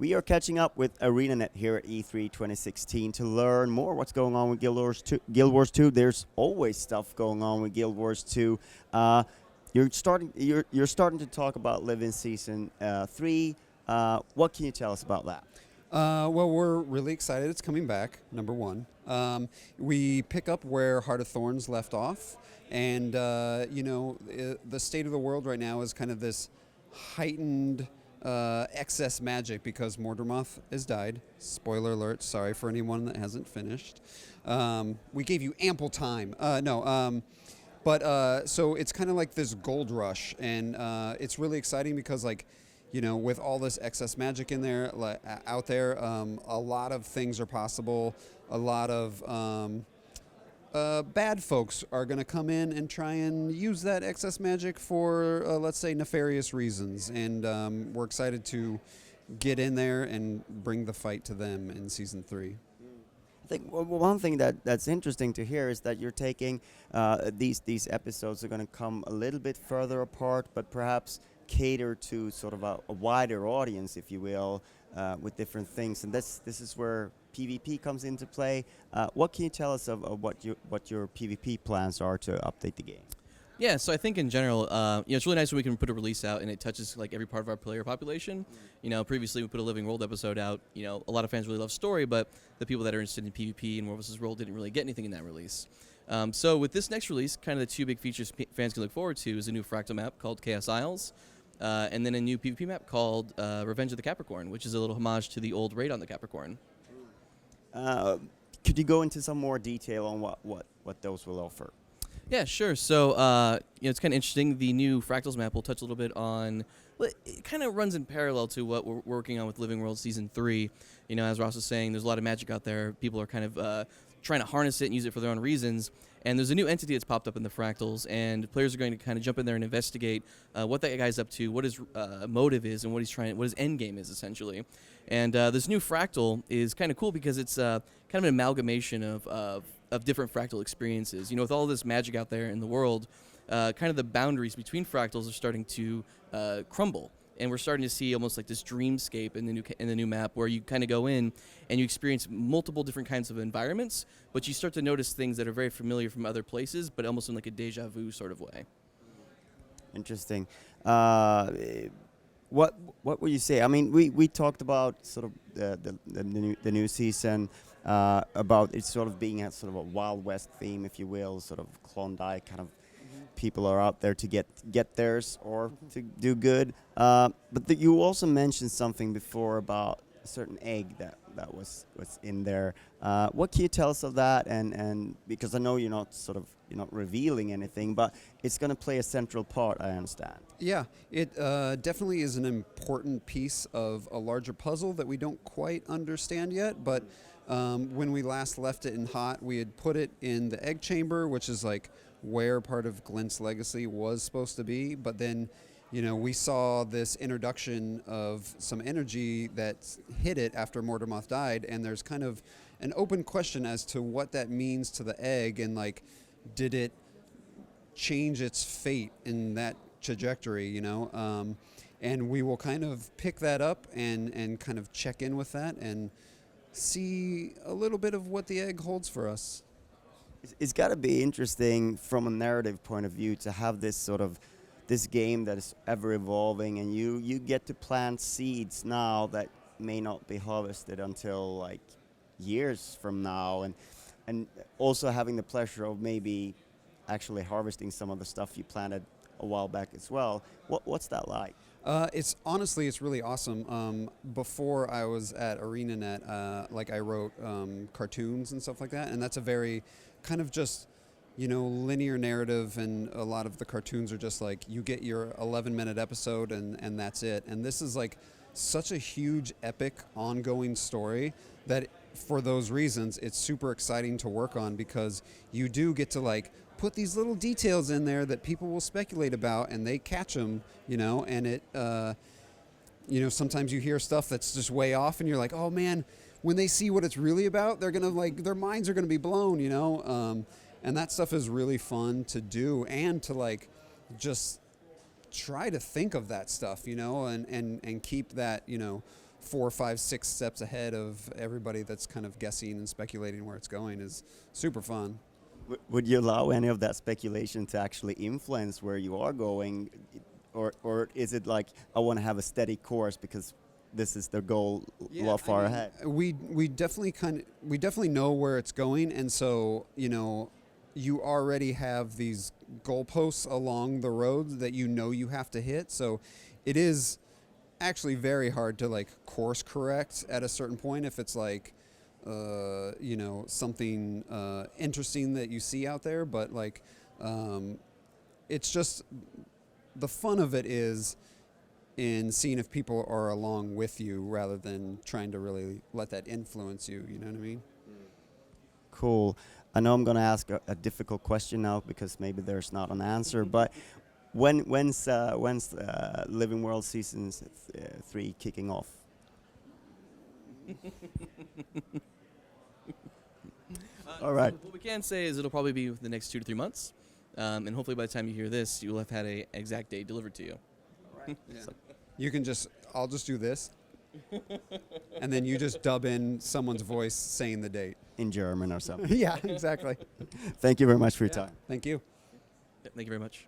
We are catching up with Arenanet here at E3 2016 to learn more what's going on with Guild Wars 2. There's always stuff going on with Guild Wars 2. You're starting to talk about Living Season 3. What can you tell us about that? Well, we're really excited it's coming back, number one. We pick up where Heart of Thorns left off, and, the state of the world right now is kind of this heightened excess magic because Mordermoth has died. Spoiler alert, sorry for anyone that hasn't finished. We gave you ample time. So it's kind of like this gold rush, and it's really exciting because, with all this excess magic in there, out there, a lot of things are possible. A lot of bad folks are going to come in and try and use that excess magic for, let's say, nefarious reasons. And we're excited to get in there and bring the fight to them in Season 3. I think one thing that's interesting to hear is that you're taking these episodes are going to come a little bit further apart, but perhaps cater to sort of a wider audience, if you will, with different things. And this is where PvP comes into play. What can you tell us of what your PvP plans are to update the game? Yeah, so I think in general, it's really nice when we can put a release out and it touches like every part of our player population. Previously we put a Living World episode out. A lot of fans really love story, but the people that are interested in PvP and War vs. World didn't really get anything in that release. So with this next release, kind of the two big features fans can look forward to is a new Fractal map called Chaos Isles, and then a new PvP map called Revenge of the Capricorn, which is a little homage to the old raid on the Capricorn. Could you go into some more detail on what those will offer? Yeah, sure. So, it's kind of interesting. The new Fractals map will touch a little bit on, well, it kind of runs in parallel to what we're working on with Living World Season 3. As Ross was saying, there's a lot of magic out there. People are kind of trying to harness it and use it for their own reasons. And there's a new entity that's popped up in the Fractals, and players are going to kind of jump in there and investigate what that guy's up to, what his motive is, and what his end game is, essentially. And this new Fractal is kind of cool because it's kind of an amalgamation of different Fractal experiences. With all this magic out there in the world, kind of the boundaries between Fractals are starting to crumble. And we're starting to see almost like this dreamscape in the new map where you kind of go in and you experience multiple different kinds of environments, but you start to notice things that are very familiar from other places, but almost in like a deja vu sort of way. Interesting. What would you say? I mean, we talked about sort of the new season about it sort of being a sort of a Wild West theme, if you will, sort of Klondike kind of. People are out there to get theirs or to do good. But you also mentioned something before about a certain egg that was in there. What can you tell us of that? And because I know you're not revealing anything, but it's going to play a central part, I understand. Yeah, it definitely is an important piece of a larger puzzle that we don't quite understand yet. But when we last left it in Hot, we had put it in the egg chamber, which is like where part of Glint's legacy was supposed to be, but then, we saw this introduction of some energy that hit it after Mordermoth died, and there's kind of an open question as to what that means to the egg, and did it change its fate in that trajectory, and we will kind of pick that up and kind of check in with that and see a little bit of what the egg holds for us. It's got to be interesting from a narrative point of view to have this game that is ever evolving, and you get to plant seeds now that may not be harvested until years from now, and also having the pleasure of maybe actually harvesting some of the stuff you planted a while back as well. What's that like? It's really awesome. Before I was at Arenanet, I wrote cartoons and stuff like that, and that's a very kind of just, linear narrative, and a lot of the cartoons are just you get your 11-minute episode and that's it. And this is such a huge, epic, ongoing story that for those reasons, it's super exciting to work on because you do get to put these little details in there that people will speculate about, and they catch them, and it, sometimes you hear stuff that's just way off, and you're like, oh man, when they see what it's really about, they're gonna their minds are gonna be blown, and that stuff is really fun to do, and to just try to think of that stuff, and keep that, 4, 5, 6 steps ahead of everybody that's kind of guessing and speculating where it's going is super fun. Would you allow any of that speculation to actually influence where you are going, or is it like, I want to have a steady course because this is the goal a lot far ahead? We definitely know where it's going, and so you already have these goalposts along the road that you have to hit. So it is actually very hard to like course correct at a certain point if it's like something interesting that you see out there. But like it's just the fun of it is in seeing if people are along with you rather than trying to really let that influence you. You know what I mean? Cool. I know I'm going to ask a difficult question now because maybe there's not an answer, but when's Living World Season 3 kicking off? All right. What we can say is it'll probably be within the next 2 to 3 months, and hopefully by the time you hear this, you'll have had an exact date delivered to you. Yeah. You can I'll just do this, and then you just dub in someone's voice saying the date. In German or something. Yeah, exactly. Thank you very much for your time. Thank you. Thank you very much.